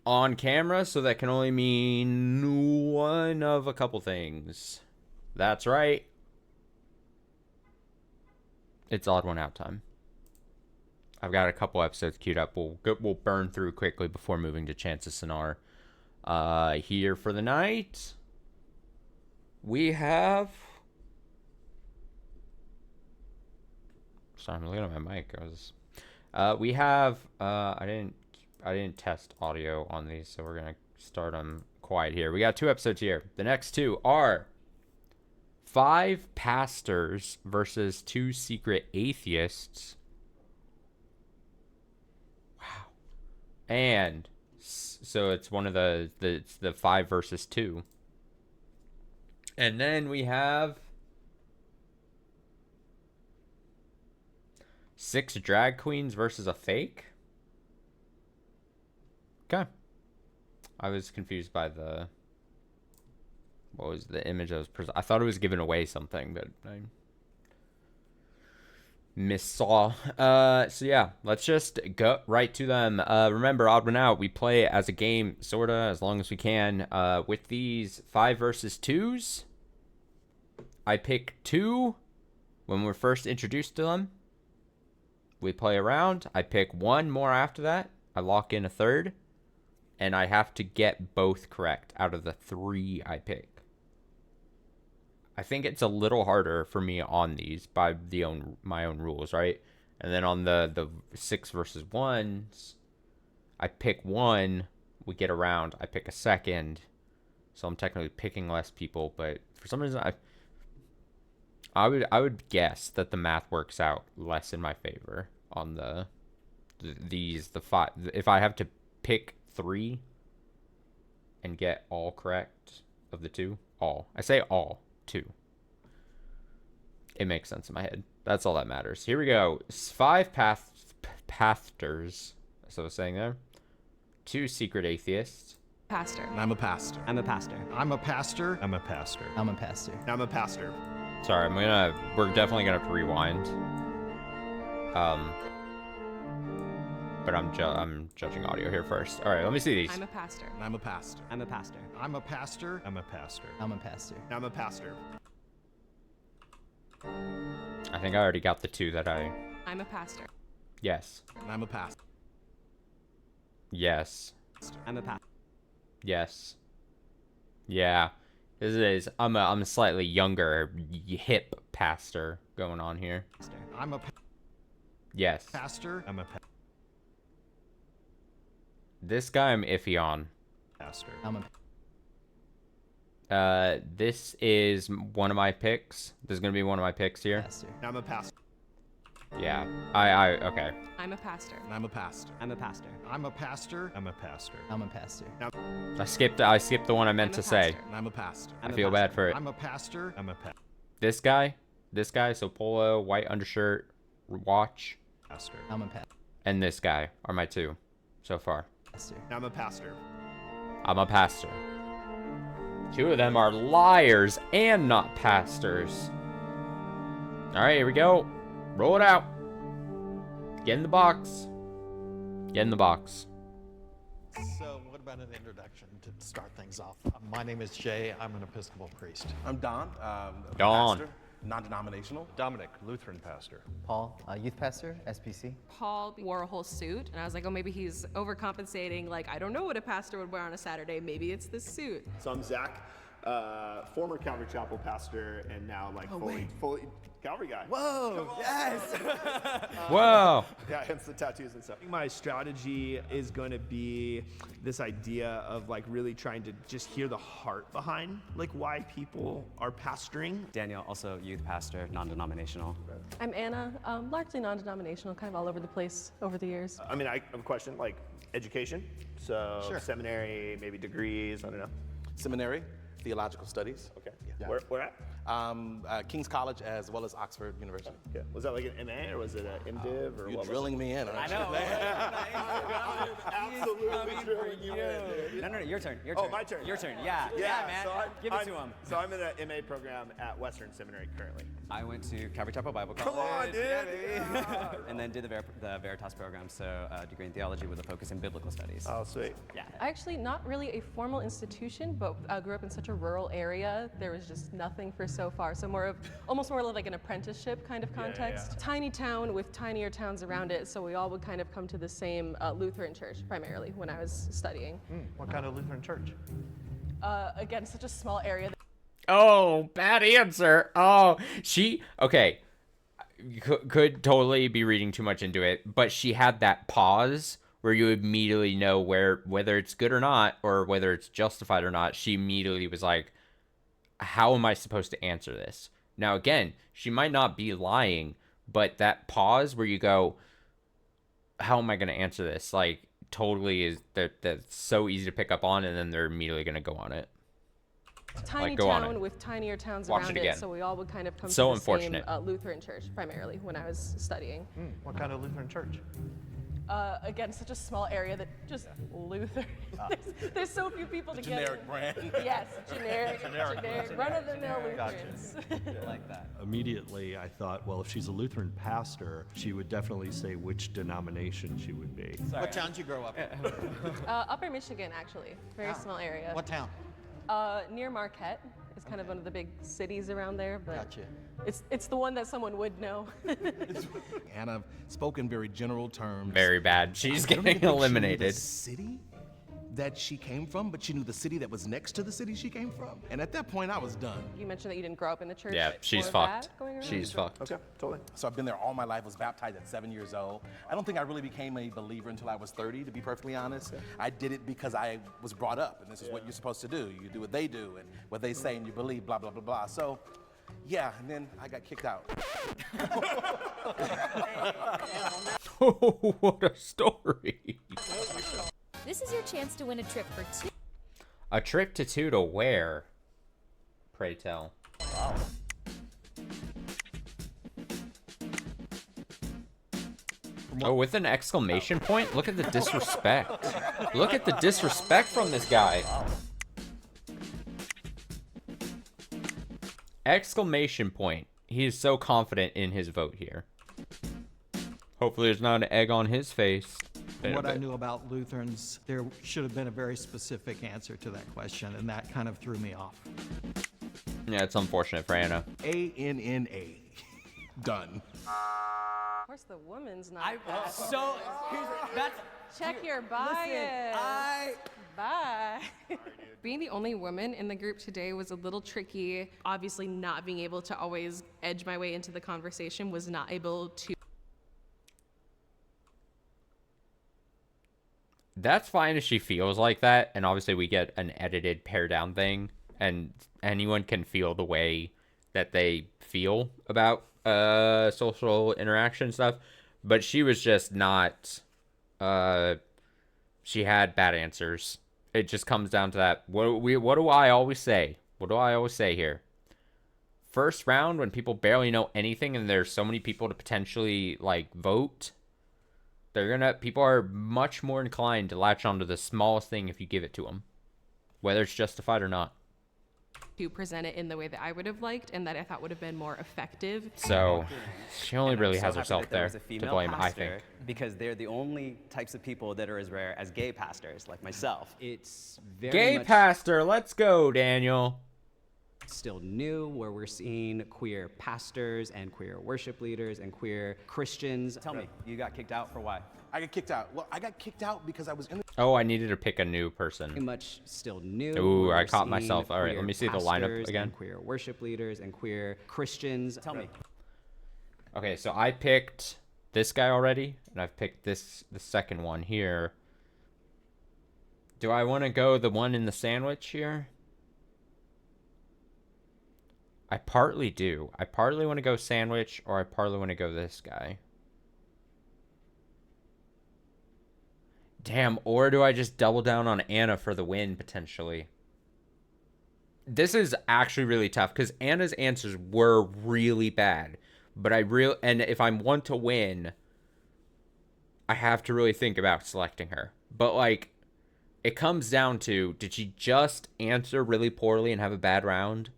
on camera, so that can only mean one of a couple things. That's right. It's odd one out time. I've got a couple episodes queued up. We'll burn through quickly before moving to Chances Sonar. Here for the night, we have. Sorry, I'm looking at my mic. We have. I didn't test audio on these, so we're gonna start them quiet here. We got 2 episodes here. The next 2 are 5 pastors versus 2 secret atheists. Wow. And so it's one of the 5 versus 2. And then we have 6 drag queens versus a fake. Okay. I was confused by what was the image I was I thought it was giving away something, but I missaw. So yeah, let's just go right to them. Remember, odd one out, we play as a game, sorta, as long as we can. With these 5 versus 2s, I pick 2 when we're first introduced to them. We play around. I pick 1 more after that. I lock in a 3rd. And I have to get both correct out of the 3 I pick. I think it's a little harder for me on these by my own rules, right? And then on the 6 versus 1s, I pick 1, we get around, I pick a 2nd. So I'm technically picking less people, but for some reason I would guess that the math works out less in my favor on the 5. If I have to pick 3 and get all correct of the 2, I say all 2. It makes sense in my head. That's all that matters. Here we go. 5 pastors. So I was saying there. 2 secret atheists. Pastor. I'm a pastor. I'm a pastor. I'm a pastor. I'm a pastor. I'm a pastor. I'm a pastor. Sorry, we're definitely gonna have to rewind. But I'm judging audio here first. All right, let me see these. I'm a pastor. I'm a pastor. I'm a pastor. I'm a pastor. I'm a pastor. I'm a pastor. I'm a pastor. I think I already got the 2 that I. I'm a pastor. Yes. I'm a pastor. Yes. I'm a pastor. Yes. Yeah. This is. I'm a slightly younger, hip pastor going on here. I'm a Yes. pastor. I'm a This guy I'm iffy on. pastor. I'm a This is one of my picks. This is gonna be one of my picks here. pastor. I'm a pastor. Yeah. Okay. I'm a pastor. I'm a pastor. I'm a pastor. I'm a pastor. I'm a pastor. I'm a pastor. I skipped the one I meant to say. I'm a pastor. I feel bad for it. I'm a pastor. I'm a This guy, so polo, white undershirt, watch, pastor. I'm a pastor. and this guy are my 2 so far. I'm a pastor. I'm a pastor. 2 of them are liars and not pastors. All right, here we go. Roll it out. Get in the box. Get in the box. So what about an introduction to start things off? My name is Jay. I'm an Episcopal priest. I'm Don. Don. Pastor, non-denominational. Dominic, Lutheran pastor. Paul, youth pastor, SPC. Paul wore a whole suit, and I was like, oh, maybe he's overcompensating. Like, I don't know what a pastor would wear on a Saturday. Maybe it's this suit. So I'm Zach, former Calvary Chapel pastor, and now like fully Calvary guy. Whoa! Yes. Whoa. Yeah, hence the tattoos and stuff. My strategy is going to be this idea of like really trying to just hear the heart behind like why people are pastoring. Daniel, also youth pastor, non-denominational. I'm Anna, largely non-denominational, kind of all over the place over the years. I mean, I have a question like education. So Sure. Seminary, maybe degrees. I don't know. Seminary, theological studies. Okay. Yeah. Where at? King's College as well as Oxford University. Okay. Was that like an MA or was it an MDiv or You're what? drilling me in. I know. Absolutely drilling you in, dude. No, your turn. Oh, my turn. Your turn. Yeah, man. So Give it to him. So I'm in an MA program at Western Seminary currently. I went to Calvary Chapel Bible College. Come on, dude. Yeah, baby. And then did the Veritas program, so a degree in theology with a focus in biblical studies. Oh, sweet. Yeah. Actually, not really a formal institution, but I grew up in such a rural area. There was just nothing for so far. So almost more of like an apprenticeship kind of context. Tiny town with tinier towns around it. So we all would kind of come to the same Lutheran church primarily when I was studying. What kind of Lutheran church? Again, such a small area. Oh, bad answer. Oh, okay. Could totally be reading too much into it, but she had that pause where you immediately know whether it's good or not, or whether it's justified or not. She immediately was like, how am I supposed to answer this? Now, again, she might not be lying, but that pause where you go, how am I going to answer this? Like, totally is that's so easy to pick up on, and then they're immediately going to go on it. Tiny go on town it. with tinier towns Watch around it it, again. so we all would kind of come So to the unfortunate. same Lutheran church primarily when I was studying. What kind of Lutheran church? Again, such a small area that just Lutheran. There's so few people to Generic get. brand. Yes, generic, run-of-the-mill Lutherans. I like that. Immediately, I thought, well, if she's a Lutheran pastor, she would definitely say which denomination she would be. What town did you grow up in? Upper Michigan, actually, very small area. What town? Near Marquette. It's kind of one of the big cities around there, but Gotcha. it's the one that someone would know. And I've spoken very general terms. Very bad. She's I don't even getting think she knew eliminated. the city that she came from, but she knew the city that was next to the city she came from. And at that point, I was done. You mentioned that you didn't grow up in the church. Yeah, she's More of fucked. that going around? She's fucked. Okay, totally. So I've been there all my life, was baptized at 7 years old. I don't think I really became a believer until I was 30, to be perfectly honest. I did it because I was brought up, and this is what you're supposed to do. You do what they do, and what they say, and you believe, blah, blah, blah, blah. So, yeah, and then I got kicked out. Oh, what a story. This is your chance to win a trip for two. A trip to where? Pray tell. Oh, with an exclamation point? Look at the disrespect. Look at the disrespect from this guy. Exclamation point. He is so confident in his vote here. Hopefully there's not an egg on his face. From what I knew about Lutherans, there should have been a very specific answer to that question, and that kind of threw me off. Yeah, it's unfortunate for Anna. A-N-N-A. Done. Of course, the woman's not. Check your bias. Bye. Being the only woman in the group today was a little tricky. Obviously, not being able to always edge my way into the conversation was not able to. That's fine if she feels like that, and obviously we get an edited pare down thing, and anyone can feel the way that they feel about social interaction stuff, but she was just not she had bad answers. It just comes down to that. What do I always say? What do I always say here? First round, when people barely know anything and there's so many people to potentially like vote, people are much more inclined to latch onto the smallest thing if you give it to them, whether it's justified or not. To present it in the way that I would have liked and that I thought would have been more effective. So she only And really I'm has so happy herself that there there was a to female blame, I pastor, think. because they're the only types of people that are as rare as gay pastors, like myself. It's very Gay much pastor, let's go, Daniel. still new, where we're seeing queer pastors and queer worship leaders and queer Christians. Tell me, you got kicked out for why? I got kicked out. Well, I got kicked out because I was in the Oh, I needed to pick a new Very person. much still new. Ooh, where I we're caught seeing myself. All right, let queer me see the lineup pastors again. and queer worship leaders and queer Christians. Tell me. Okay, so I picked this guy already, and I've picked the second one here. Do I want to go the one in the sandwich here? I partly do. I partly want to go sandwich, or I partly want to go this guy. Damn, or do I just double down on Anna for the win, potentially? This is actually really tough, because Anna's answers were really bad. But and if I want to win, I have to really think about selecting her. But, like, it comes down to, did she just answer really poorly and have a bad round?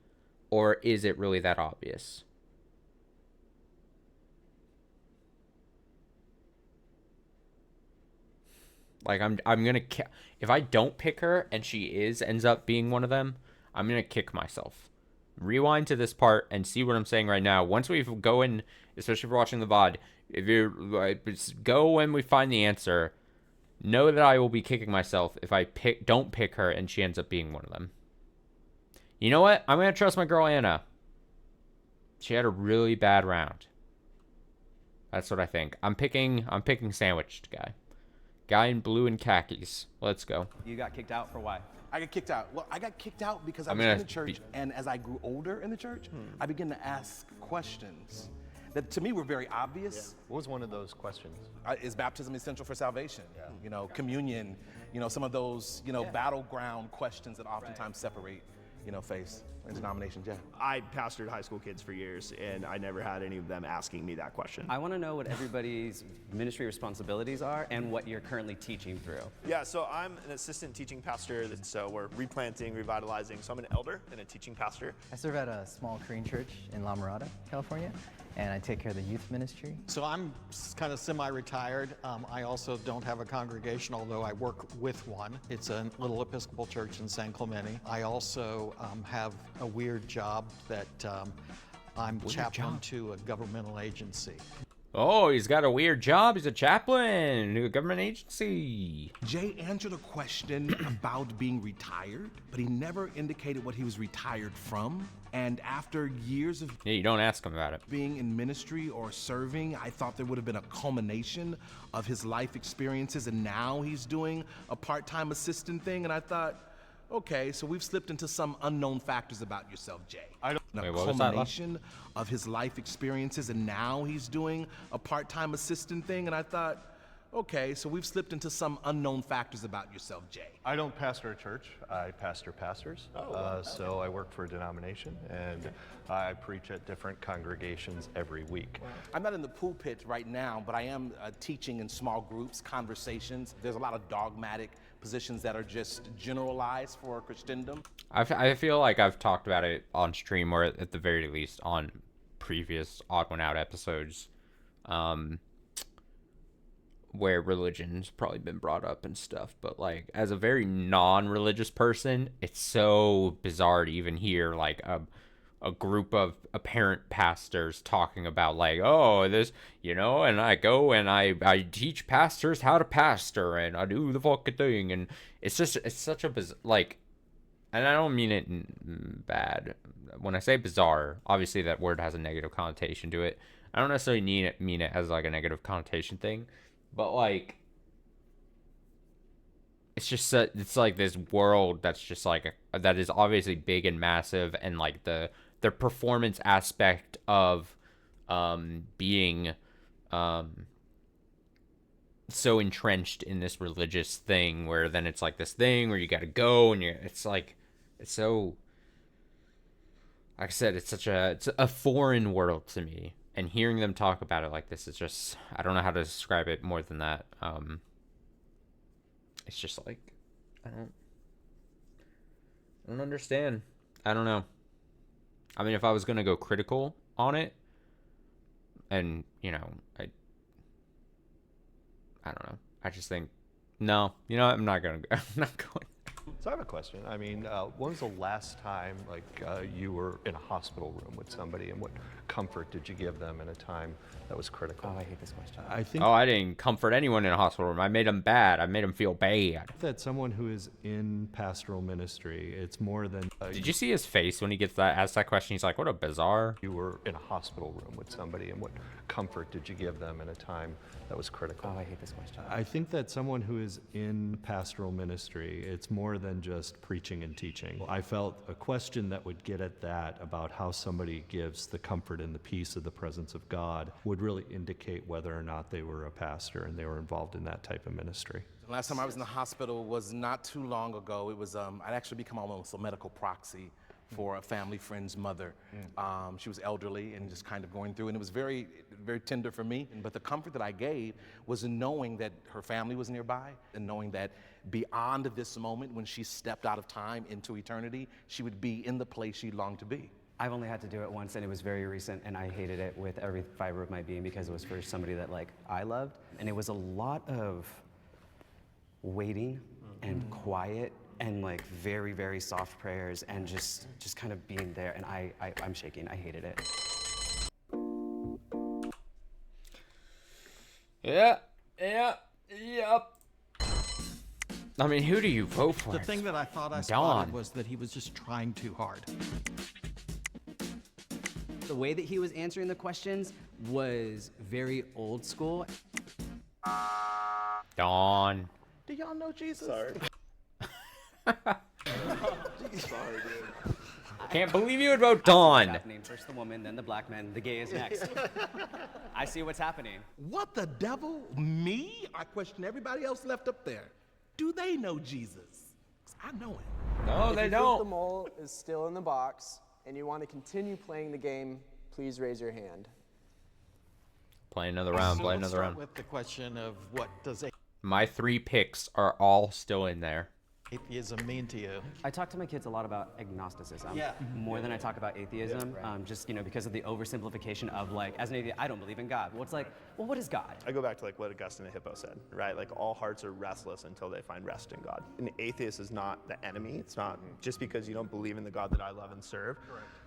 Or is it really that obvious? Like I'm gonna if I don't pick her and she ends up being one of them, I'm gonna kick myself. Rewind to this part and see what I'm saying right now. Once we go in, especially if you're watching the VOD, if you go when we find the answer, know that I will be kicking myself if I don't pick her and she ends up being one of them. You know what? I'm gonna trust my girl Anna. She had a really bad round. That's what I think. I'm picking sandwiched guy. Guy in blue and khakis. Let's go. You got kicked out for why? I got kicked out. Well, I got kicked out because I was in the church, and as I grew older in the church, I began to ask questions that to me were very obvious. What was one of those questions? Is baptism essential for salvation? Yeah. You know, communion, you know, some of those, you know, battleground questions that oftentimes separate, you know, faith and denomination. Yeah. I pastored high school kids for years, and I never had any of them asking me that question. I want to know what everybody's ministry responsibilities are and what you're currently teaching through. Yeah, so I'm an assistant teaching pastor, so we're replanting, revitalizing. So I'm an elder and a teaching pastor. I serve at a small Korean church in La Mirada, California, and I take care of the youth ministry. So I'm kind of semi-retired. I also don't have a congregation, although I work with one. It's a little Episcopal church in San Clemente. I also have a weird job that I'm chaplain to a governmental agency. Oh, he's got a weird job. He's a chaplain to a government agency. Jay answered a question about being retired, but he never indicated what he was retired from. And after years of you don't ask him about it. Being in ministry or serving, I thought there would have been a culmination of his life experiences, and now he's doing a part-time assistant thing, and I thought, okay, so we've slipped into some unknown factors about yourself, Jay. I don't know. Culmination of his life experiences, and now he's doing a part-time assistant thing, and I thought, okay, so we've slipped into some unknown factors about yourself, Jay. I don't pastor a church. I pastor pastors. So I work for a denomination, and I preach at different congregations every week. I'm not in the pulpit right now, but I am teaching in small groups, conversations. There's a lot of dogmatic positions that are just generalized for Christendom. I feel like I've talked about it on stream, or at the very least on previous Odd One Out episodes, where religion's probably been brought up and stuff. But like, as a very non-religious person, it's so bizarre to even hear like a group of apparent pastors talking about like, oh, this, you know, and I go and I teach pastors how to pastor and I do the fucking thing, and it's such a bizarre, like, and I don't mean it bad. When I say bizarre, obviously that word has a negative connotation to it. I don't necessarily mean it as like a negative connotation thing, but like, it's just it's like this world that's just like that is obviously big and massive, and like the performance aspect of being so entrenched in this religious thing, where then it's like this thing where you got to go and it's so, like I said, it's a foreign world to me, and hearing them talk about it like this is just, I don't know how to describe it more than that. It's just like, I don't understand. I don't know. I mean, if I was going to go critical on it, and, you know, I don't know. I just think, no, you know, I'm not going to go. I'm not going. So I have a question. I mean, when was the last time, like, you were in a hospital room with somebody, and what comfort did you give them in a time that was critical? Oh, I hate this question. I think. Oh, I didn't comfort anyone in a hospital room. I made them bad. I made them feel bad. That someone who is in pastoral ministry, it's more than. Did you see his face when he gets asked that question? He's like, "What a bizarre." You were in a hospital room with somebody, and what comfort did you give them in a time that was critical? Oh, I hate this question. I think that someone who is in pastoral ministry, it's more than just preaching and teaching. I felt a question that would get at that, about how somebody gives the comfort and the peace of the presence of God, would really indicate whether or not they were a pastor and they were involved in that type of ministry. The last time I was in the hospital was not too long ago. It was, I'd actually become almost a medical proxy for a family friend's mother. She was elderly and just kind of going through, and it was very, very tender for me. But the comfort that I gave was in knowing that her family was nearby, and knowing that beyond this moment, when she stepped out of time into eternity, she would be in the place she longed to be. I've only had to do it once, and it was very recent, and I hated it with every fiber of my being, because it was for somebody that like I loved, and it was a lot of waiting and quiet and like very, very soft prayers and just kind of being there. And I'm shaking. I hated it. Yep. I mean, who do you vote for? The thing that I thought I Don. spotted was that he was just trying too hard. The way that he was answering the questions was very old school. Don. Do y'all know Jesus? Sorry. Sorry, dude. Can't believe you would vote Don. Happening. First the woman, then the black man, the gay is next. I see what's happening. What the devil? Me? I question everybody else left up there. Do they know Jesus? 'Cause I know him. No, they If don't. the mole is still in the box and you want to continue playing the game, please raise your hand. Play another round. So Play let's another start round. with the question of what does My 3 picks are all still in there. atheism mean to you? I talk to my kids a lot about agnosticism, Yeah. more than I talk about atheism, just because of the oversimplification of like, as an atheist, I don't believe in God. Well, it's like, well, what is God? I go back to like what Augustine the Hippo said, right? Like all hearts are restless until they find rest in God. An atheist is not the enemy. It's not just because you don't believe in the God that I love and serve.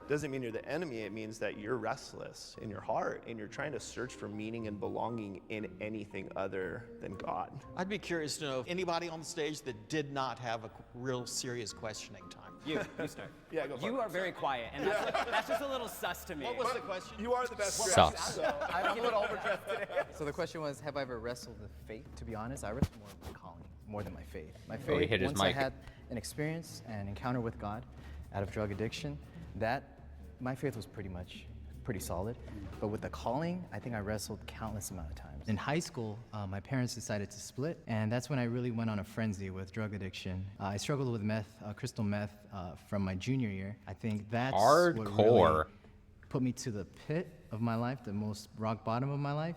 Doesn't mean you're the enemy. It means that you're restless in your heart and you're trying to search for meaning and belonging in anything other than God. I'd be curious to know if anybody on the stage that did not have a real serious questioning time. You start. Yeah, go for You it. are very quiet, and that's just a little sus to me. What was the question? You are the best Sus. dressed, so I'm a little overdressed today. So the question was, have I ever wrestled with faith? To be honest, I wrestled more with my calling, more than my faith. My faith, Oh, he hit his once I mic. had an experience, an encounter with God out of drug addiction, my faith was pretty solid. But with the calling, I think I wrestled countless amount of times. In high school, my parents decided to split, and that's when I really went on a frenzy with drug addiction. I struggled with meth, crystal meth, from my junior year. I think that's what really Hardcore. put me to the pit of my life, the most rock bottom of my life,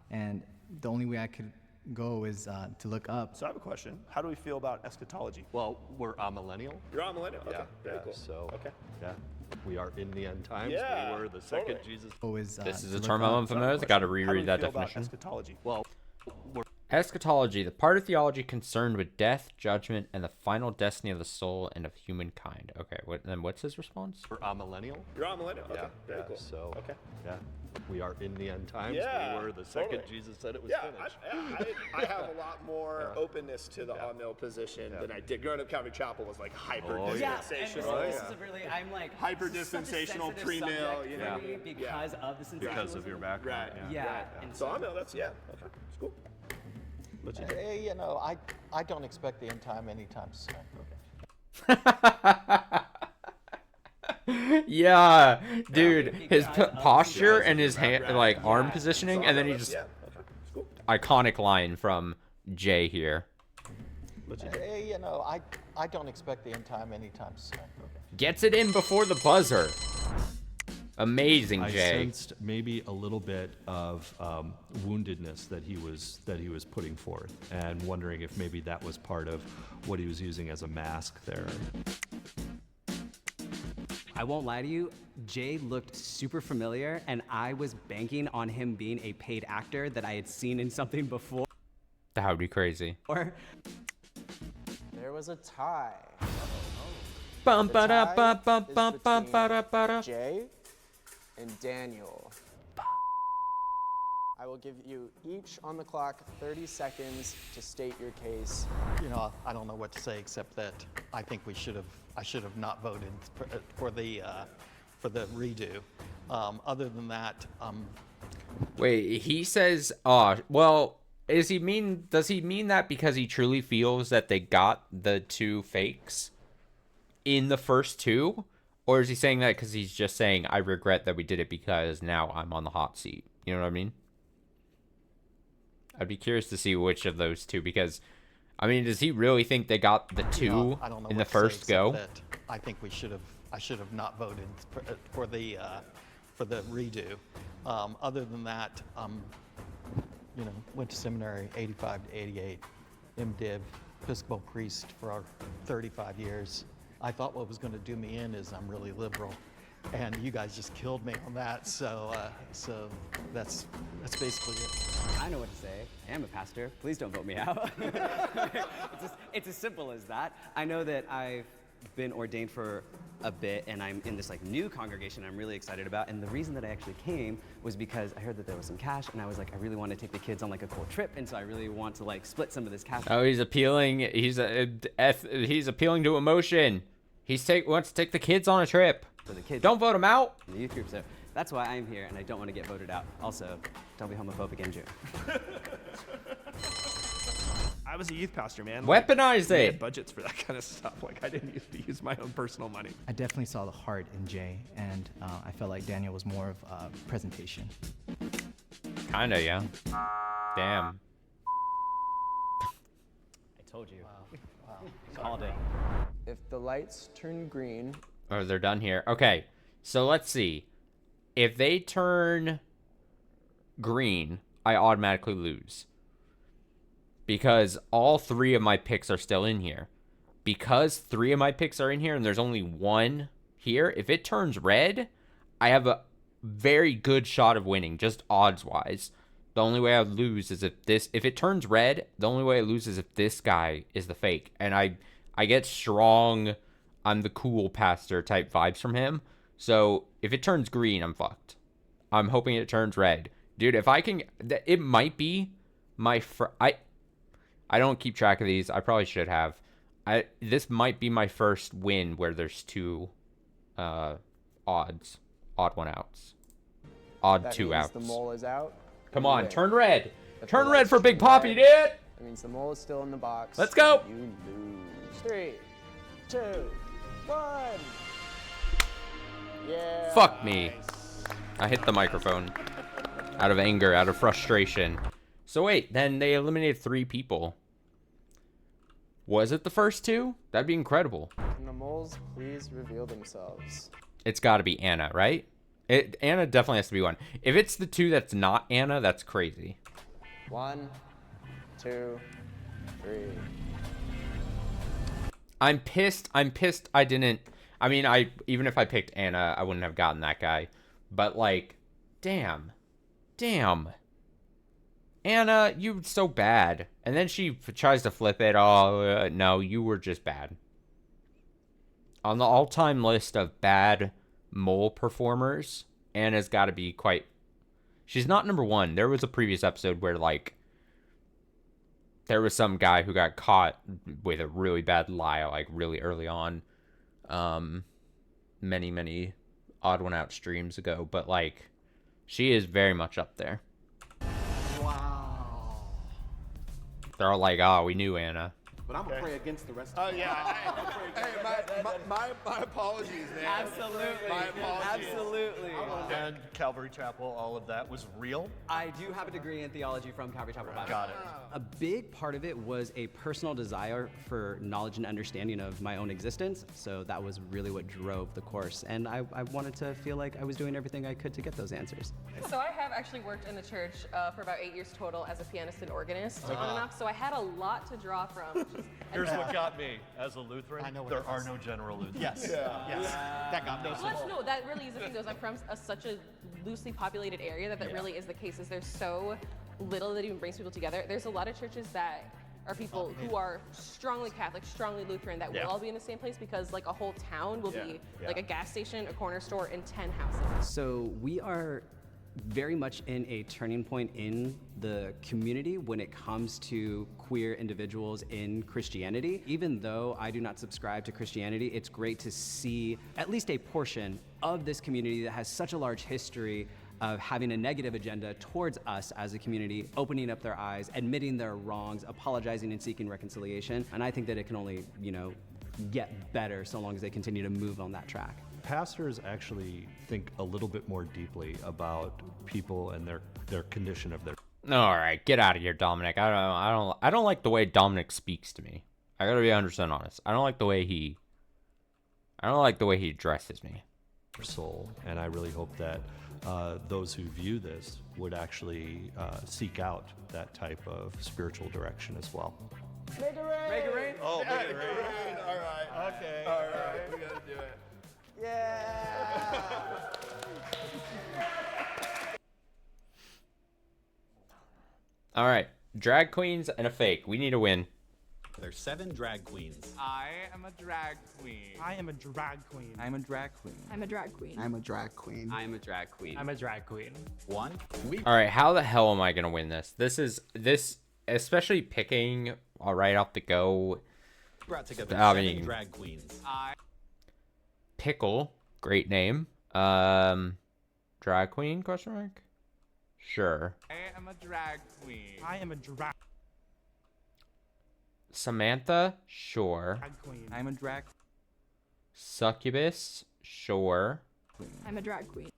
and the only way I could go is to look up. So I have a question. How do we feel about eschatology? Well, we're millennial. You're on millennial. Okay. Yeah, Very yeah, cool. So, Okay. yeah, we are in the end times. Yeah, We were the second totally. Jesus. This is to a look term up. I'm unfamiliar with. I gotta How do we reread that feel about definition. eschatology? Well, Eschatology, the part of theology concerned with death, judgment, and the final destiny of the soul and of humankind. Okay, then what's his response? we're millennial. You're on millennial. Okay. Yeah, Very yeah, cool. so, Okay. yeah, we are in the end times. Yeah, We were the second totally. Jesus said it was Yeah, finished. I have a lot more openness to the on-mill position than I did. Growing up, Calvary Chapel was like hyper dispensational. this is really, I'm like Hyper such a dispensational sensitive pre-mill, subject you for know. me because of the sensationalism. Because of your background. Right. Yeah, Right. and So on-mill, that's okay. It's cool. You know, I don't expect the end time anytime soon. Yeah, dude, his posture and his hand, like arm positioning, and then he just iconic line from Jay here. You know, I don't expect the end time anytime soon. Gets it in before the buzzer. Amazing, I Jay. sensed maybe a little bit of woundedness that he was putting forth, and wondering if maybe that was part of what he was using as a mask there. I won't lie to you, Jay looked super familiar, and I was banking on him being a paid actor that I had seen in something before. That would be crazy. Or There was a tie. Bum The ba da tie ba bum is bum bum between ba da ba da. Jay and Daniel. I will give you each on the clock 30 seconds to state your case. You know, I don't know what to say except that I think I should have not voted for the redo. Other than that, Wait, he says, well, does he mean that because he truly feels that they got the 2 fakes in the first 2? Or is he saying that because he's just saying, I regret that we did it because now I'm on the hot seat? You know what I mean? I'd be curious to see which of those 2, because, I mean, does he really think they got the 2 you know, I don't know in what the to say first except go? that I think I should have not voted for the redo. Other than that, you know, went to seminary 85 to 88, MDiv, Episcopal priest for 35 years. I thought what was going to do me in is I'm really liberal. and you guys just killed me on that. So that's basically it. I know what to say. I am a pastor. Please don't vote me out. It's as simple as that. I know that I've been ordained for a bit, and I'm in this like new congregation I'm really excited about. And the reason that I actually came was because I heard that there was some cash, and I was like, I really want to take the kids on like a cool trip, and so I really want to like split some of this cash. Oh, he's appealing. He's appealing to emotion. Wants to take the kids on a trip. For the kids. Don't vote him out. The youth group. So that's why I'm here, and I don't want to get voted out. Also, don't be homophobic in June. I was a youth pastor, man. Weaponize we it. had budgets for that kind of stuff. Like, I didn't used to use my own personal money. I definitely saw the heart in Jay, and I felt like Daniel was more of a presentation. Kinda, yeah. Damn. I told you. Wow. Called it. If the lights turn green. Oh, they're done here. Okay, so let's see. If they turn green, I automatically lose. Because all 3 of my picks are still in here. Because 3 of my picks are in here and there's only 1 here, if it turns red, I have a very good shot of winning, just odds-wise. The only way I would lose is if it turns red, the only way I lose is if this guy is the fake. And I get strong, I'm the cool pastor type vibes from him. So if it turns green, I'm fucked. I'm hoping it turns red. Dude, if I can, it might be my, I don't keep track of these. I probably should have. This might be my first win where there's 2 odd 1 outs. Odd That 2 means outs. the mole is out. Come You on, win. turn red. If Turn the red lights for Big turn Poppy, red, dude. That means the mole is still in the box. Let's go. You lose. 3, 2, 1. Yeah. Fuck me. I hit the microphone. Out of anger, out of frustration. So wait, then they eliminated 3 people. Was it the first 2? That'd be incredible. Can the moles please reveal themselves? It's got to be Anna, right? Anna definitely has to be one. If it's the 2 that's not Anna, that's crazy. 1, 2, 3. I'm pissed I didn't. I mean, even if I picked Anna, I wouldn't have gotten that guy. But like, damn. Anna, you're so bad. And then she tries to flip it. Oh, no, you were just bad. On the all-time list of bad mole performers, Anna's got to be quite... She's not number 1. There was a previous episode where, like, there was some guy who got caught with a really bad lie, like, really early on. Many Odd One Out streams ago. But, like, she is very much up there. Wow. They're all like, oh, we knew Anna. But I'm gonna pray against the rest of Oh, yeah. My apologies, man. Absolutely. My apologies. Absolutely. And Calvary Chapel, all of that was real? I do have a degree in theology from Calvary Chapel. Got it. A big part of it was a personal desire for knowledge and understanding of my own existence. So that was really what drove the course. And I wanted to feel like I was doing everything I could to get those answers. So I have actually worked in the church for about 8 years total as a pianist and organist on and off. So I had a lot to draw from. Here's what got me as a Lutheran. I know what there it are is. no general Lutherans. Yes. Yes. That got me. Well, no, that really is the thing. Though, is I'm from such a loosely populated area that really is the case. Is there's so little that even brings people together. There's a lot of churches that are people who are strongly Catholic, strongly Lutheran, that will all be in the same place because like a whole town will be like a gas station, a corner store, and 10 houses. So we are very much in a turning point in the community when it comes to queer individuals in Christianity. Even though I do not subscribe to Christianity, it's great to see at least a portion of this community that has such a large history of having a negative agenda towards us as a community, opening up their eyes, admitting their wrongs, apologizing and seeking reconciliation. And I think that it can only, get better so long as they continue to move on that track. Pastors actually think a little bit more deeply about people and their condition of their... All right, get out of here, Dominic. I don't like the way Dominic speaks to me. I gotta be 100% honest. I don't like the way he addresses me. soul, and I really hope that those who view this would actually seek out that type of spiritual direction as well. Make it rain! Make it rain? Oh, Yeah, make it rain. All right. Okay. All right. We gotta do it. Yeah! All right, drag queens and a fake. We need to win. There's 7 drag queens. I am a drag queen. I am a drag queen. I'm a drag queen. I'm a drag queen. I'm a drag queen. I'm a drag queen. I'm a drag queen. 1. All right, how the hell am I gonna win this? This, especially picking right off the go. Brought together I 7 mean, drag queens. Pickle, great name. Drag queen? Question mark. Sure. I am a drag queen. I am a drag Samantha, sure. queen. I'm a drag Succubus, sure. I'm a drag queen.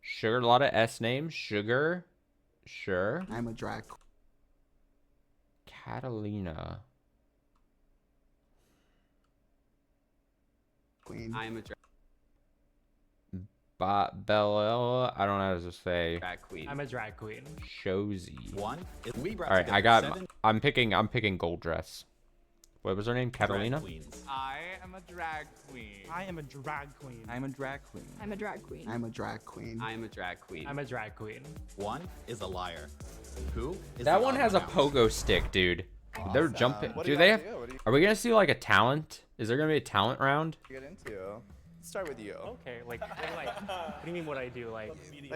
Sugar, a lot of S names. Sugar, sure. I'm a drag Catalina. queen. I am a drag Bella, I don't know how to say. drag queen. I'm a drag queen. Shozy. 1. We brought All right, together I got. 7 I'm picking gold dress. What was her name? Catalina. drag queens. I am a drag queen. I am a drag queen. I'm a drag queen. I'm a drag queen. I'm a drag queen. I am a drag queen. I'm a drag queen. 1 is a liar. Who is That the one odd has a out? pogo stick, dude. They're jumping. What Do you they guys have? do? What do you Are we gonna see like a talent? Is there gonna be a talent round? get into? Let's start with you. Okay, like, what do you mean what I do? Like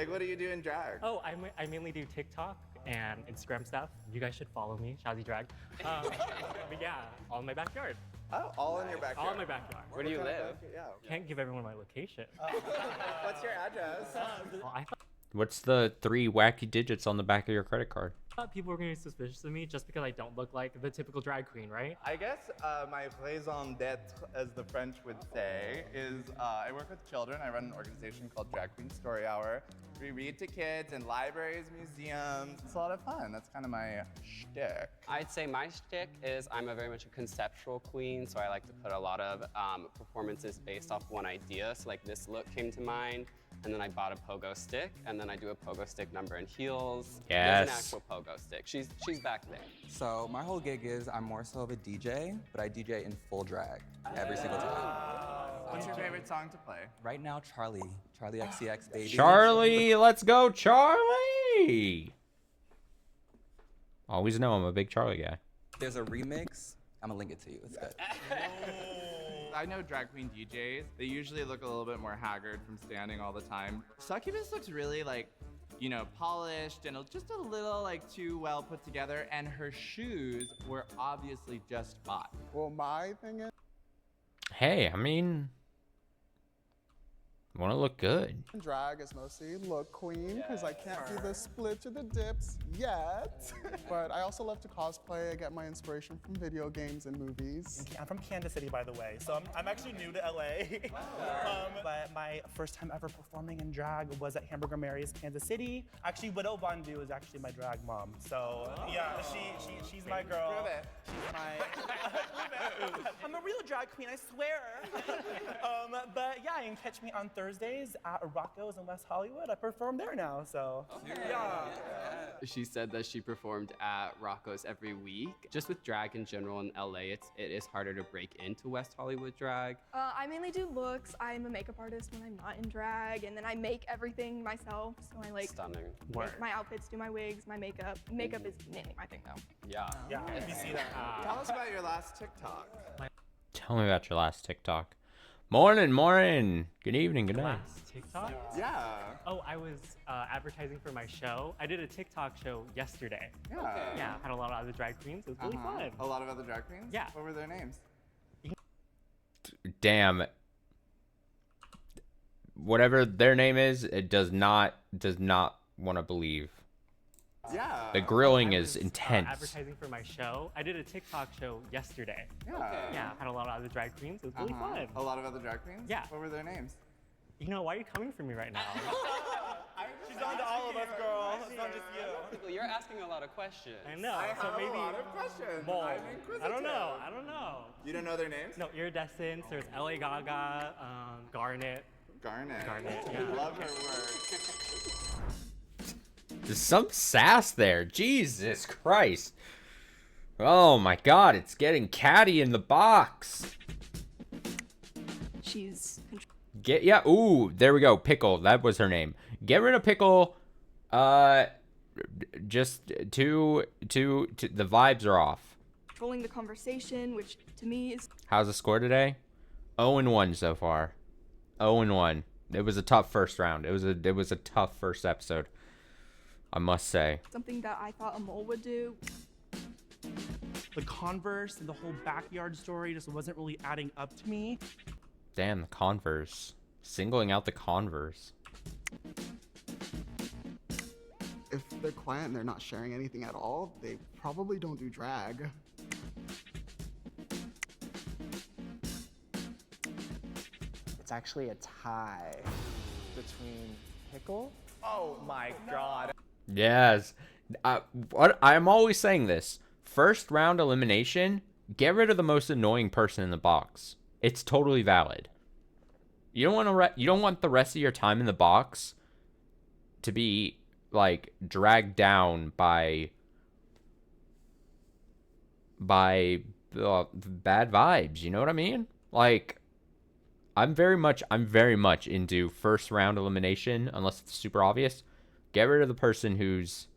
What do you do in drag? oh, I mainly do TikTok and Instagram stuff. You guys should follow me, Shazzy Drag. But yeah, all in my backyard. Oh, all in your backyard. All in my backyard. Where do you live? Yeah. Can't give everyone my location. What's your address? Well, I What's the 3 wacky digits on the back of your credit card? thought people were gonna be suspicious of me just because I don't look like the typical drag queen, right? I guess my raison d'etre, as the French would say, is I work with children. I run an organization called Drag Queen Story Hour. We read to kids in libraries, museums. It's a lot of fun. That's kind of my shtick. I'd say my shtick is I'm a very much a conceptual queen, so I like to put a lot of performances based off one idea. So like this look came to mind, and then I bought a pogo stick, and then I do a pogo stick number in heels. There's an Yes. actual pogo stick. She's back there. So my whole gig is I'm more so of a DJ, but I DJ in full drag every single time. What's your favorite song to play? Right now, Charlie XCX, baby. Charlie, let's go, Charlie! Always know I'm a big Charlie guy. There's a remix. I'm gonna link it to you. It's good. I know drag queen DJs. They usually look a little bit more haggard from standing all the time. Succubus looks really like, you know, polished and just a little like too well put together. And her shoes were obviously just bought. Well, my thing is. Hey, I mean, want to look good. Drag is mostly look queen because I can't do the splits or the dips yet. But I also love to cosplay. I get my inspiration from video games and movies. I'm from Kansas City, by the way, so I'm actually new to LA. But my first time ever performing in drag was at Hamburger Mary's, Kansas City. Actually, Widow Bondu is actually my drag mom. So yeah, she's my girl. Prove it. She's my. I'm a real drag queen, I swear. But yeah, you can catch me on Thursdays at Rocco's in West Hollywood. I perform there now, so yeah. She said that she performed at Rocco's every week. Just with drag in general in LA, it is harder to break into West Hollywood drag. I mainly do looks. I'm a makeup artist when I'm not in drag, and then I make everything myself. So I like Stunning. make my outfits, do my wigs, my makeup. Makeup is mainly my thing though. Yeah. Yeah, if you see that. Tell us about your last TikTok. Tell me about your last TikTok. Morning. Good evening, good night. Last TikTok? Yeah. Oh, I was advertising for my show. I did a TikTok show yesterday. Yeah. Yeah, had a lot of other drag queens. It was really fun. A lot of other drag queens? Yeah. What were their names? Damn. Whatever their name is, it does not want to believe. Yeah. The grilling I is was, intense. Advertising for my show. I did a TikTok show yesterday. Yeah. Yeah, had a lot of other drag queens. It was really fun. A lot of other drag queens? Yeah. What were their names? You know, why are you coming for me right now? She's on to all of us, girl. It's not just you. You're asking a lot of questions. I know. I so have maybe a lot of questions. More. I'm I don't know. inquisitive. You don't know their names? No, Iridescence. There's LA Gaga, Garnet. Garnet. Yeah. Love her work. There's some sass there. Jesus Christ. Oh my god, it's getting catty in the box. She's Ooh, there we go. Pickle. That was her name. Get rid of Pickle. just the vibes are off. Controlling the conversation, which to me is How's the score today? 0-1 so far. 0-1. It was a tough first round. It was a tough first episode, I must say. something that I thought a mole would do. The Converse and the whole backyard story just wasn't really adding up to me. Damn, the Converse. Singling out the Converse. If they're quiet and they're not sharing anything at all, they probably don't do drag. It's actually a tie between Pickle. Oh my god. Yes. What I'm always saying this. First round elimination, get rid of the most annoying person in the box. It's totally valid. You don't want the rest of your time in the box to be like dragged down by bad vibes, you know what I mean? Like I'm very much into first round elimination unless it's super obvious. Get rid of the person who's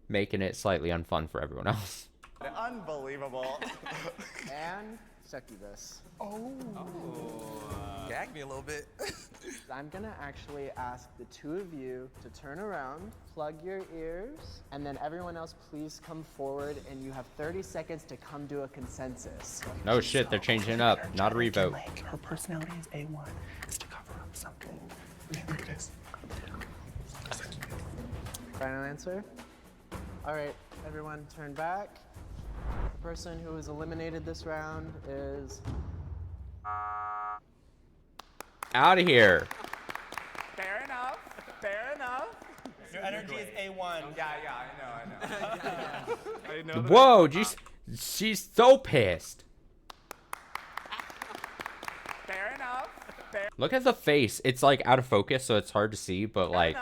making it slightly unfun for everyone else. Unbelievable. And succubus. Oh. Gag me a little bit. I'm gonna actually ask the two of you to turn around, plug your ears, and then everyone else please come forward and you have 30 seconds to come to a consensus. Oh shit, they're changing it up. Not a revote. Like, her personality is A1. It's to cover up something. Look at this. Final answer? All right, everyone turn back. The person who was eliminated this round is... Out of here. Fair enough. Fair enough. Your energy is A1. Yeah, I know. I know. Whoa, she's so pissed. Fair enough. Look at the face. It's like out of focus, so it's hard to see, but like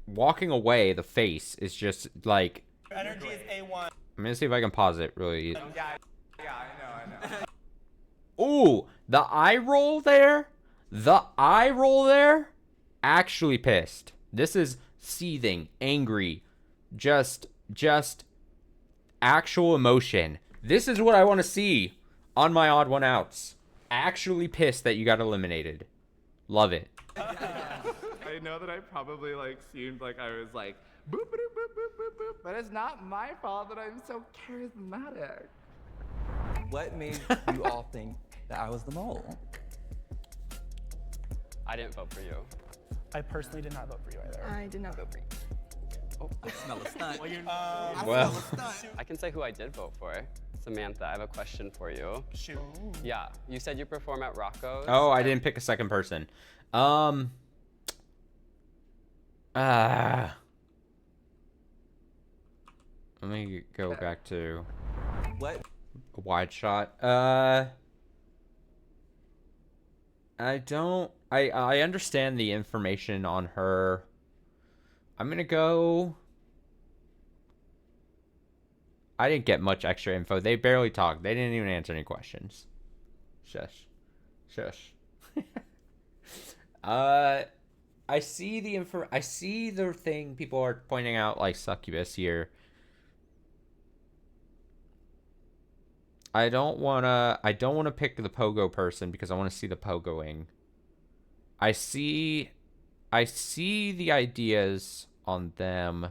walking away, the face is just like. Your energy is A1. I'm gonna see if I can pause it really easy. Yeah, I know. Ooh, the eye roll there. The eye roll there. Actually pissed. This is seething, angry, just actual emotion. This is what I want to see on my odd one outs. Actually pissed that you got eliminated. Love it. I know that I probably like seemed like I was like boop boop boop boop boop boop, but it's not my fault that I'm so charismatic. What made you all think that I was the mole? I didn't vote for you. I personally did not vote for you either. I did not vote for you. Oh, I smell a stunt. I can say who I did vote for. Samantha, I have a question for you. Shoot. Yeah, you said you perform at Rocco's. Oh, I didn't pick a second person. Let me go back to what? A wide shot. I understand the information on her. I'm gonna go. I didn't get much extra info. They barely talked. They didn't even answer any questions. Shush. I see the thing people are pointing out, like succubus here. I don't wanna pick the pogo person because I want to see the pogoing. I see the ideas on them.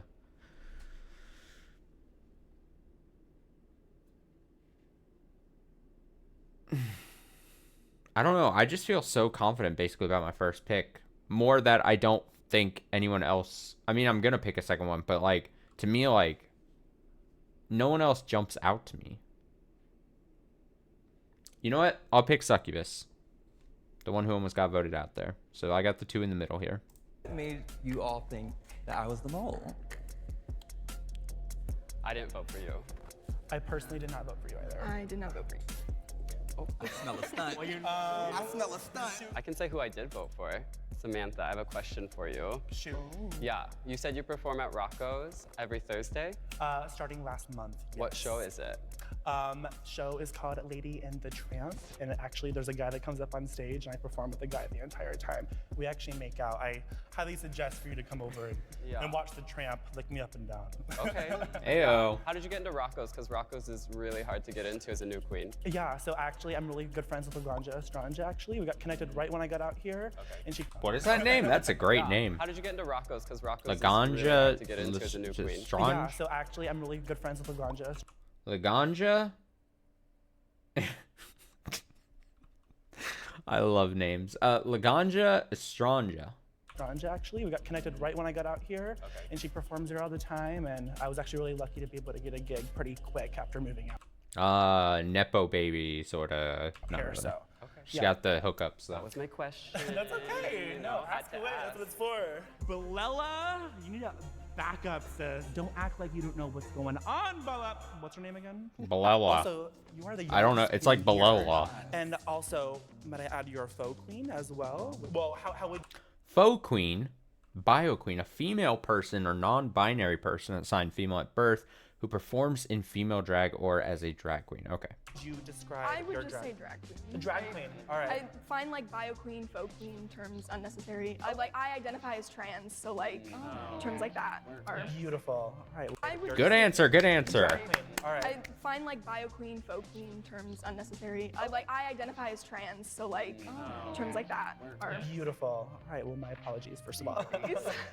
I don't know. I just feel so confident basically about my first pick. More that I don't think anyone else... I mean, I'm going to pick a second one, but like, to me, like, no one else jumps out to me. You know what? I'll pick Succubus. The one who almost got voted out there. So I got the two in the middle here. What made you all think that I was the mole? I didn't vote for you. I personally did not vote for you either. I did not vote for you. Oh, I smell a stunt. I smell a stunt. I can say who I did vote for. Samantha, I have a question for you. Shoot. Yeah, you said you perform at Rocco's every Thursday? Starting last month. Yes. What show is it? Show is called Lady and the Tramp, and actually there's a guy that comes up on stage, and I perform with the guy the entire time. We actually make out. I highly suggest for you to come over and watch the tramp lick me up and down. Okay. Ayo. How did you get into Rocco's? Because Rocco's is really hard to get into as a new queen. Yeah, so actually I'm really good friends with Laganja Estranja, actually. We got connected right when I got out here, and she... What is that name? That's a great name. How did you get into Rocco's? Because Rocco's is Laganja really hard to get into as a new queen. Yeah, so actually I'm really good friends with Laganja. Laganja? I love names. Laganja Estranja. Estranja, actually. We got connected right when I got out here, and she performs here all the time, and I was actually really lucky to be able to get a gig pretty quick after moving out. Nepo baby, sorta. Not Here, really. so. She got the hookups, though. That was my question. That's okay. No, ask away. That's what it's for. Belela, you need to back up, sis. Don't act like you don't know what's going on, Bella. What's her name again? Belela. Also, you are the I don't know. youngest It's like queen here. Belela. And also, might I add you're a faux queen as well? Well, how would... Faux queen, bio queen, a female person or non-binary person assigned female at birth who performs in female drag or as a drag queen. Okay. you describe I would your just drag? say drag queen. A drag queen. All right. I find like bio queen, faux queen terms unnecessary. I identify as trans, so like terms like that are Beautiful. All right. I would Good answer. Good answer. All right. I find like bio queen, faux queen terms unnecessary. I identify as trans, so like terms like that are Beautiful. All right. Well, my apologies first of all.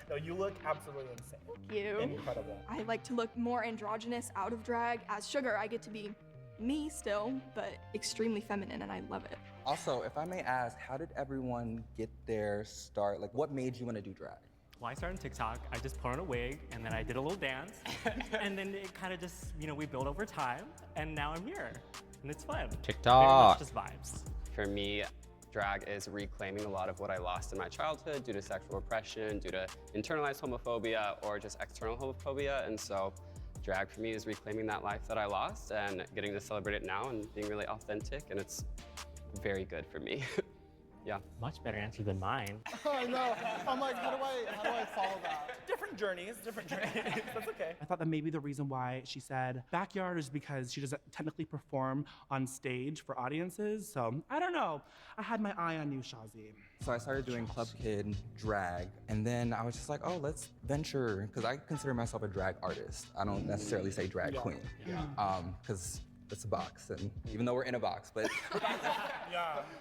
No, you look absolutely insane. Thank you. Incredible. I like to look more androgynous out of drag. As Sugar, I get to be me still, but extremely feminine, and I love it. Also, if I may ask, how did everyone get their start? Like, what made you want to do drag? Well, I started on TikTok. I just put on a wig, and then I did a little dance, and then it kind of just, we build over time, and now I'm here, and it's fun. TikTok. Very much just vibes. For me, drag is reclaiming a lot of what I lost in my childhood due to sexual repression, due to internalized homophobia, or just external homophobia. And so drag for me is reclaiming that life that I lost and getting to celebrate it now and being really authentic. And it's very good for me. Yeah. Much better answer than mine. I know. I'm like, how do I follow that? Different journeys. That's okay. I thought that maybe the reason why she said backyard is because she doesn't technically perform on stage for audiences. So I don't know. I had my eye on you, Shazi. So I started doing Club Kid drag, and then I was just like, oh, let's venture, because I consider myself a drag artist. I don't necessarily say drag queen, because it's a box, and even though we're in a box, but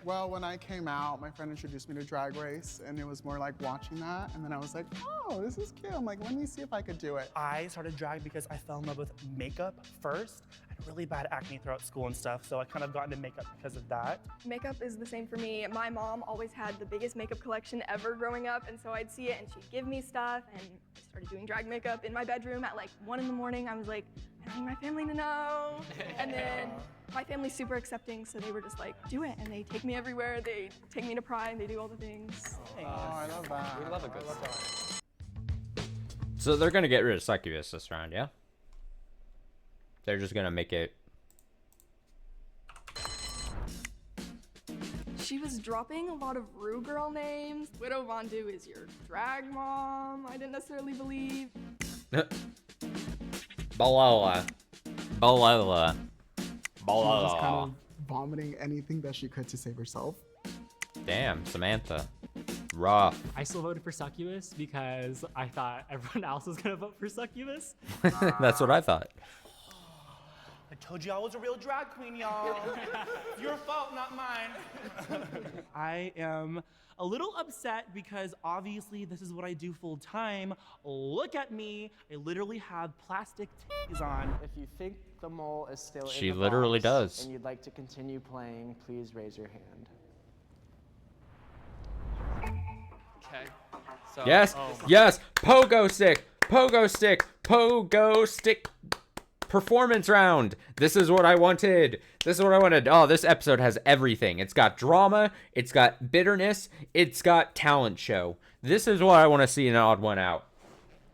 Well, when I came out, my friend introduced me to Drag Race, and it was more like watching that, and then I was like, oh, this is cute. I'm like, let me see if I could do it. I started drag because I fell in love with makeup first. I had really bad acne throughout school and stuff, so I kind of got into makeup because of that. Makeup is the same for me. My mom always had the biggest makeup collection ever growing up, and so I'd see it and she'd give me stuff, and I started doing drag makeup in my bedroom at like 1 in the morning. I was like, I don't need my family to know. And then my family's super accepting, so they were just like, do it. And they take me everywhere. They take me to Pride. They do all the things. Oh, I love that. We love a good story. So they're gonna get rid of succubus this round, yeah? They're just gonna make it. She was dropping a lot of Rue girl names. Widow Vondu is your drag mom. I didn't necessarily believe. Balala. Balala. She was just kind Balala. of vomiting anything that she could to save herself. Damn, Samantha. Rough. I still voted for Succubus because I thought everyone else was gonna vote for Succubus. That's what I thought. I told you I was a real drag queen, y'all. Your fault, not mine. I am a little upset because obviously this is what I do full time. Look at me. I literally have plastic titties on. If you think the mole is still She in the literally box does. and you'd like to continue playing, please raise your hand. Okay. So, Yes, yes, pogo stick, pogo stick, pogo stick. Performance round. This is what I wanted. This is what I wanted. Oh, this episode has everything. It's got drama. It's got bitterness. It's got talent show. This is what I want to see in an odd one out.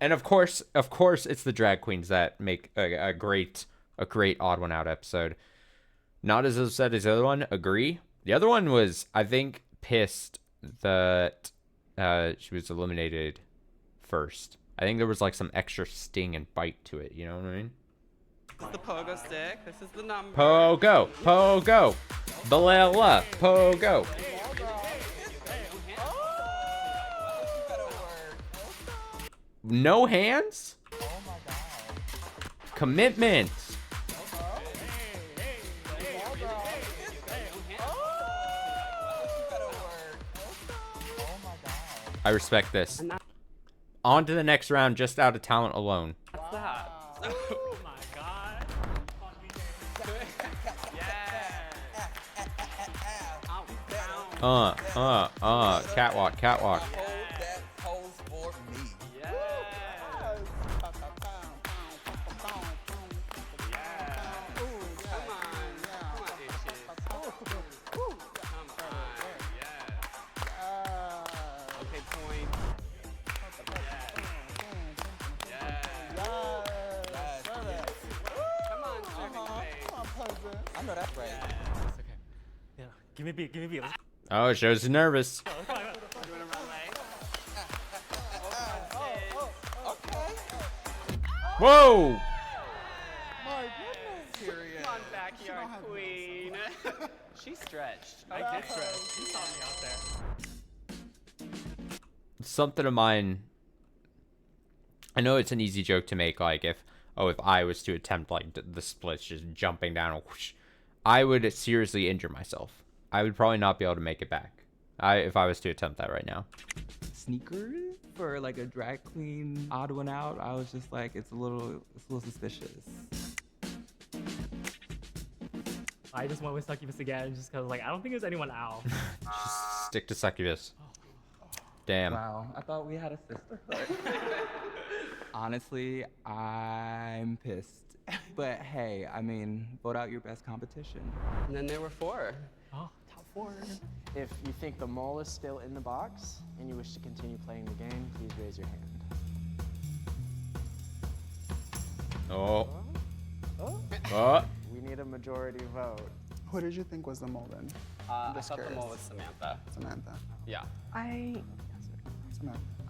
And of course, it's the drag queens that make a great odd one out episode. Not as upset as the other one. Agree. The other one was, I think, pissed that she was eliminated first. I think there was like some extra sting and bite to it. You know what I mean? This is the pogo stick. This is the number. Pogo, pogo, Balella, pogo. No hands? Commitment. I respect this. On to the next round, just out of talent alone. What's that? Oh my god. Catwalk, catwalk. I know that's right. Yeah, give me a beat, give me a beat. Let's Oh, shows nervous. Whoa! My goodness. Come on, backyard queen. She stretched. I did stretch. You saw me out there. Something of mine. I know it's an easy joke to make, like if I was to attempt like the splits, just jumping down, whoosh, I would seriously injure myself. I would probably not be able to make it back. If I was to attempt that right now. Sneakers for like a drag queen, odd one out. I was just like, it's a little suspicious. I just went with Succubus again, just because like I don't think there's anyone out. Just stick to Succubus. Damn. Wow, I thought we had a sisterhood. Honestly, I'm pissed. But hey, I mean, vote out your best competition. And then there were 4. Oh, top 4. If you think the mole is still in the box and you wish to continue playing the game, please raise your hand. Oh. Oh. Oh. We need a majority vote. Who did you think was the mole then? I Just thought the curious. mole was Samantha. Samantha. Yeah. Samantha.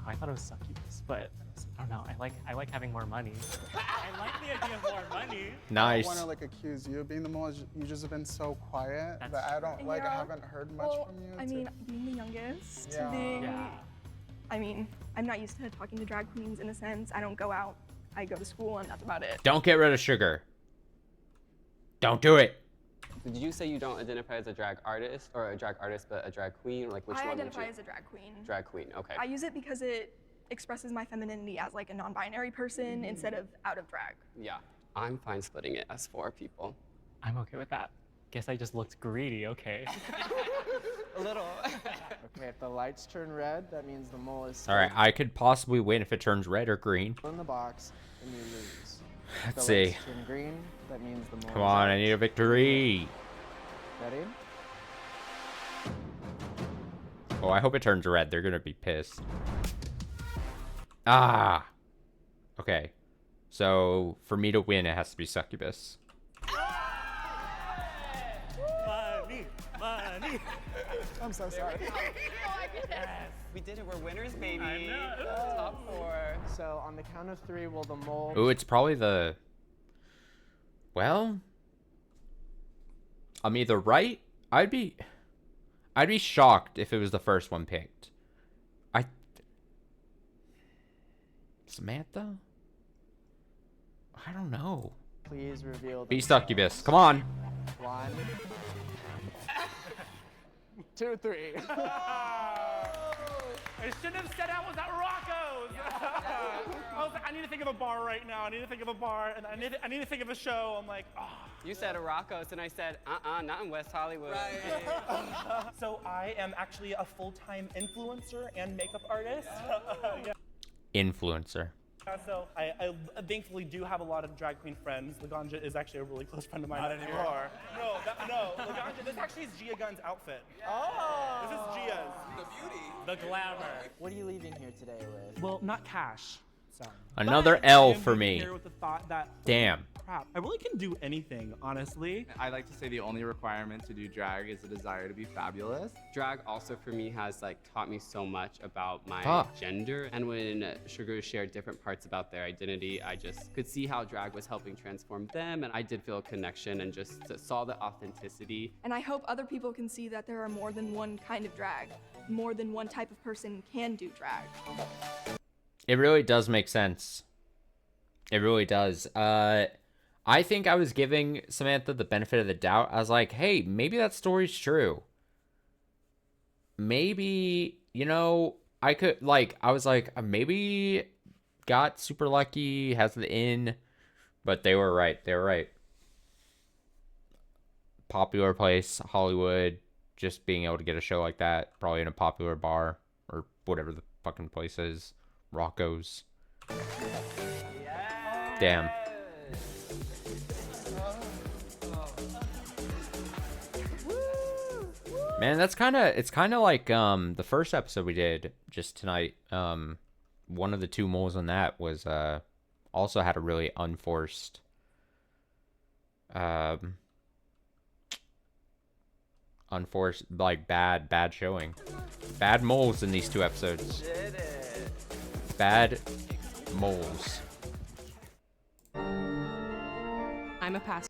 I thought it was Succubus, but I don't know. I like having more money. I like the idea of more money. Nice. I don't want to like accuse you of being the mole. You just have been so quiet that I don't like. I haven't heard much from you. I mean, being the youngest, Yeah. being, I mean, I'm not used to talking to drag queens in a sense. I don't go out. I go to school and that's about it. Don't get rid of sugar. Don't do it. Did you say you don't identify as a drag artist or a drag artist, but a drag queen? Like which I one would identify you? as a drag queen. Drag queen. Okay. I use it because it expresses my femininity as like a non-binary person instead of out of drag. Yeah. I'm fine splitting it as 4 people. I'm okay with that. Guess I just looked greedy. Okay. A little. Okay, if the lights turn red, that means the mole is All right, I could possibly win if it turns red or green. still in the box, and you lose. If Let's the lights see. turn green, that means the mole Come is on, out. I need a victory. Ready? Oh, I hope it turns red. They're gonna be pissed. Ah. Okay. So for me to win, it has to be Succubus. Money, money. I'm so sorry. We did it. We're winners, baby. I know. Top 4. So on the count of 3, will the mole? Ooh, it's probably the. Well, I'm either right. I'd be shocked if it was the first one picked. Samantha? I don't know. Please reveal. Be Succubus. Come on. 1, 2, 3. I shouldn't have said I was at Rocco's. I was like, I need to think of a bar right now. I need to think of a bar, and I need to think of a show. I'm like, oh. You said a Rocco's, and I said, not in West Hollywood. So I am actually a full-time influencer and makeup artist. Yeah. Influencer. So I thankfully do have a lot of drag queen friends. Laganja is actually a really close friend of mine. Not anymore. No, Laganja. This actually is Gia Gunn's outfit. Oh. This is Gia's. The beauty. The glamour. What are you leaving here today with? Well, not cash. sound. Another But L I am for good me. here with the thought that, Damn. crap, I really can do anything, honestly. I like to say the only requirement to do drag is a desire to be fabulous. Drag also for me has like taught me so much about my Ah. gender. And when Sugar shared different parts about their identity, I just could see how drag was helping transform them. And I did feel a connection and just saw the authenticity. And I hope other people can see that there are more than one kind of drag. More than one type of person can do drag. It really does make sense. It really does. I think I was giving Samantha the benefit of the doubt. I was like, hey, maybe that story's true. Maybe, you know, I was like, maybe got super lucky, has the in, but they were right. They were right. Popular place, Hollywood, just being able to get a show like that, probably in a popular bar or whatever the fucking place is. Rocco's. Damn. Man, it's kind of like the first episode we did just tonight. One of the two moles on that was also had a really unforced like bad showing. Bad moles in these two episodes. Bad moles. I'm a pastor.